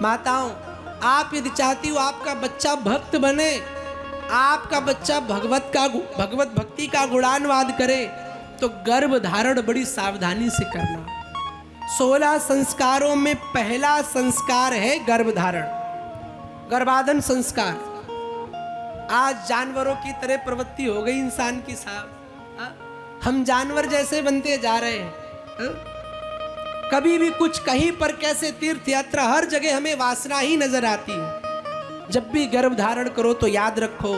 माताओं, आप यदि चाहती हो आपका बच्चा भक्त बने, आपका बच्चा भगवत भक्ति का गुणानुवाद करे, तो गर्भ धारण बड़ी सावधानी से करना। 16 संस्कारों में पहला संस्कार है गर्भ धारण, गर्भाधान संस्कार। आज जानवरों की तरह प्रवृत्ति हो गई इंसान की साहब, हम जानवर जैसे बनते जा रहे हैं। कभी भी कुछ कहीं पर कैसे तीर्थ यात्रा, हर जगह हमें वासना ही नजर आती है। जब भी गर्भ धारण करो तो याद रखो,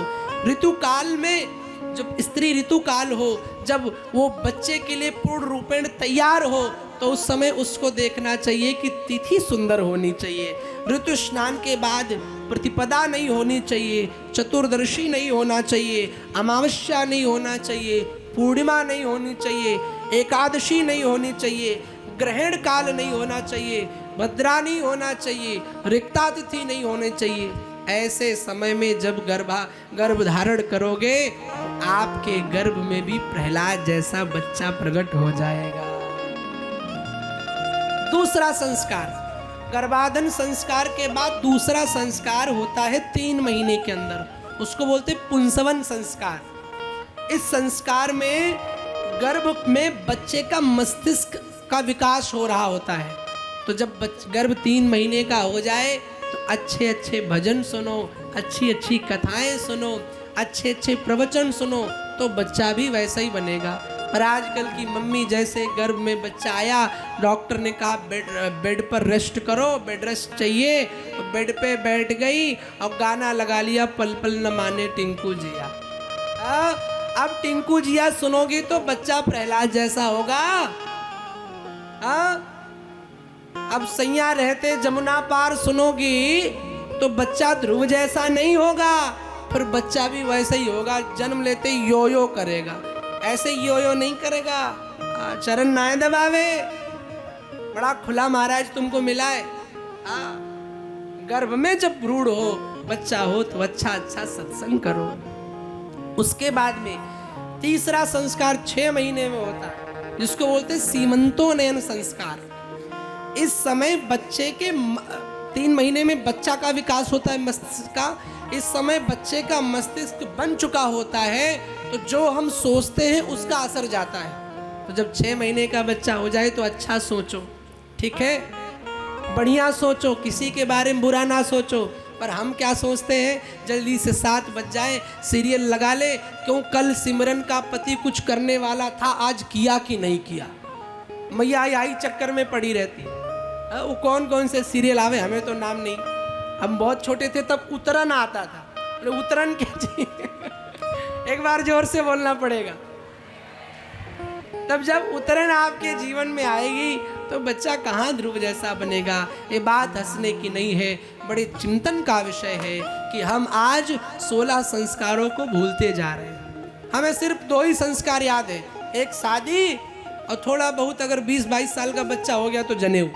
ऋतु काल में जब स्त्री ऋतु काल हो, जब वो बच्चे के लिए पूर्ण रूपेण तैयार हो, तो उस समय उसको देखना चाहिए कि तिथि सुंदर होनी चाहिए। ऋतु स्नान के बाद प्रतिपदा नहीं होनी चाहिए, चतुर्दशी नहीं होना चाहिए, अमावस्या नहीं होना चाहिए, पूर्णिमा नहीं होनी चाहिए, एकादशी नहीं होनी चाहिए, ग्रहण काल नहीं होना चाहिए, भद्रा नहीं होना चाहिए, रिक्ता तिथि नहीं होनी चाहिए। ऐसे समय में जब गर्भ धारण करोगे, आपके गर्भ में भी प्रहलाद जैसा बच्चा प्रकट हो जाएगा। दूसरा संस्कार, गर्भाधान संस्कार के बाद दूसरा संस्कार होता है 3 महीने के अंदर, उसको बोलते पुंसवन संस्कार। इस संस्कार में गर्भ में बच्चे का मस्तिष्क का विकास हो रहा होता है। तो जब गर्भ 3 महीने का हो जाए तो अच्छे अच्छे भजन सुनो, अच्छी अच्छी कथाएं सुनो, अच्छे अच्छे प्रवचन सुनो, तो बच्चा भी वैसा ही बनेगा। पर आजकल की मम्मी जैसे गर्भ में बच्चा आया, डॉक्टर ने कहा बेड पर रेस्ट करो, बेड रेस्ट चाहिए, तो बेड पे बैठ गई और गाना लगा लिया, पल पल न माने टिंकू जिया। अब टिंकू जिया सुनोगी तो बच्चा प्रहलाद जैसा होगा। अब सैया रहते जमुना पार सुनोगी तो बच्चा ध्रुव जैसा नहीं होगा, फिर बच्चा भी वैसा ही होगा, जन्म लेते यो यो करेगा। ऐसे यो यो नहीं करेगा, चरण नाय दबावे, बड़ा खुला महाराज तुमको मिला है। गर्भ में जब भ्रूण हो, बच्चा हो, तो अच्छा अच्छा सत्संग करो। उसके बाद में तीसरा संस्कार 6 महीने में होता है, जिसको बोलते हैं सीमंतोनयन संस्कार। इस समय बच्चे के 3 महीने में बच्चा का विकास होता है मस्तिष्क का। इस समय बच्चे का मस्तिष्क बन चुका होता है, तो जो हम सोचते हैं उसका असर जाता है। तो जब 6 महीने का बच्चा हो जाए तो अच्छा सोचो, ठीक है, बढ़िया सोचो, किसी के बारे में बुरा ना सोचो। पर हम क्या सोचते हैं, जल्दी से 7 बज जाए, सीरियल लगा ले, क्यों कल सिमरन का पति कुछ करने वाला था, आज किया कि नहीं किया। मैया यही चक्कर में पड़ी रहती है। वो कौन कौन से सीरियल आवे, हमें तो नाम नहीं। हम बहुत छोटे थे तब उतरन आता था, अरे उतरन क्या चाहिए एक बार जोर से बोलना पड़ेगा। तब जब उतरन आपके जीवन में आएगी तो बच्चा कहाँ ध्रुव जैसा बनेगा। ये बात हंसने की नहीं है, बड़े चिंतन का विषय है कि हम आज 16 संस्कारों को भूलते जा रहे हैं। हमें सिर्फ 2 ही संस्कार याद है, एक शादी और थोड़ा बहुत अगर 20-22 साल का बच्चा हो गया तो जनेऊ।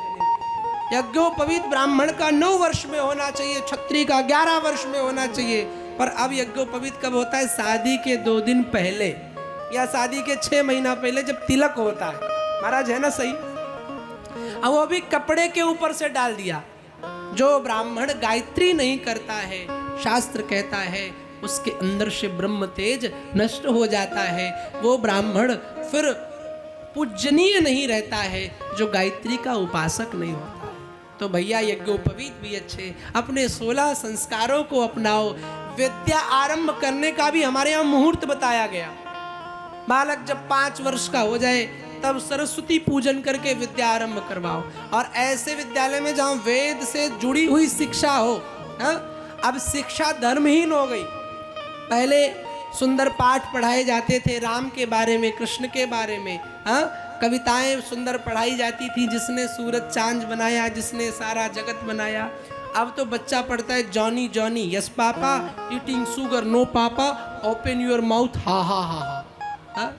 यज्ञोपवीत ब्राह्मण का 9 वर्ष में होना चाहिए, क्षत्रिय का 11 वर्ष में होना चाहिए। पर अब यज्ञोपवीत कब होता है, शादी के 2 दिन पहले या शादी के 6 महीना पहले, जब तिलक होता है। महाराज है ना सही। अब वो भी कपड़े के ऊपर से डाल दिया। जो ब्राह्मण गायत्री नहीं करता है, शास्त्र कहता है उसके अंदर से ब्रह्म तेज नष्ट हो जाता है। वो ब्राह्मण फिर पूजनीय नहीं रहता है, जो गायत्री का उपासक नहीं होता। तो भैया यज्ञोपवीत भी अच्छे, अपने 16 संस्कारों को अपनाओ। विद्या आरंभ करने का भी हमारे यहाँ मुहूर्त बताया गया। बालक जब 5 वर्ष का हो जाए तब सरस्वती पूजन करके विद्या आरंभ करवाओ। और ऐसे विद्यालय में जहाँ वेद से जुड़ी हुई शिक्षा हो। अब शिक्षा धर्महीन हो गई। पहले सुंदर पाठ पढ़ाए जाते थे, राम के बारे में, कृष्ण के बारे में, कविताएं सुंदर पढ़ाई जाती थी, जिसने सूरज चांद बनाया, जिसने सारा जगत बनाया। अब तो बच्चा पढ़ता है Johnny Johnny yes papa, eating sugar no papa, open your mouth ha ha ha हा।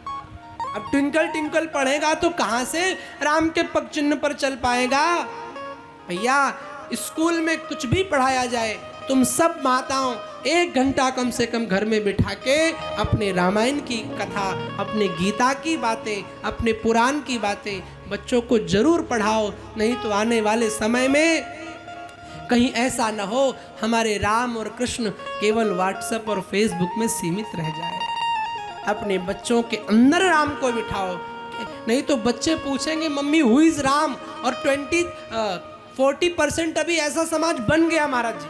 अब ट्विंकल ट्विंकल पढ़ेगा तो कहाँ से राम के पग चिन्ह पर चल पाएगा। भैया स्कूल में कुछ भी पढ़ाया जाए, तुम सब माताओं 1 घंटा कम से कम घर में बिठा के अपने रामायण की कथा, अपने गीता की बातें, अपने पुराण की बातें बच्चों को जरूर पढ़ाओ। नहीं तो आने वाले समय में कहीं ऐसा न हो हमारे राम और कृष्ण केवल व्हाट्सएप और फेसबुक में सीमित रह जाए। अपने बच्चों के अंदर राम को बिठाओ, नहीं तो बच्चे पूछेंगे मम्मी हु इज राम। और 40% अभी ऐसा समाज बन गया महाराज जी,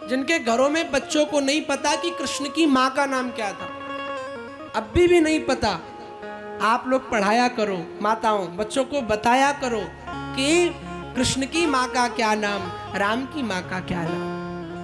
जिनके घरों में बच्चों को नहीं पता कि कृष्ण की माँ का नाम क्या था, अभी भी नहीं पता। आप लोग पढ़ाया करो, माताओं बच्चों को बताया करो कि कृष्ण की माँ का क्या नाम, राम की माँ का क्या नाम।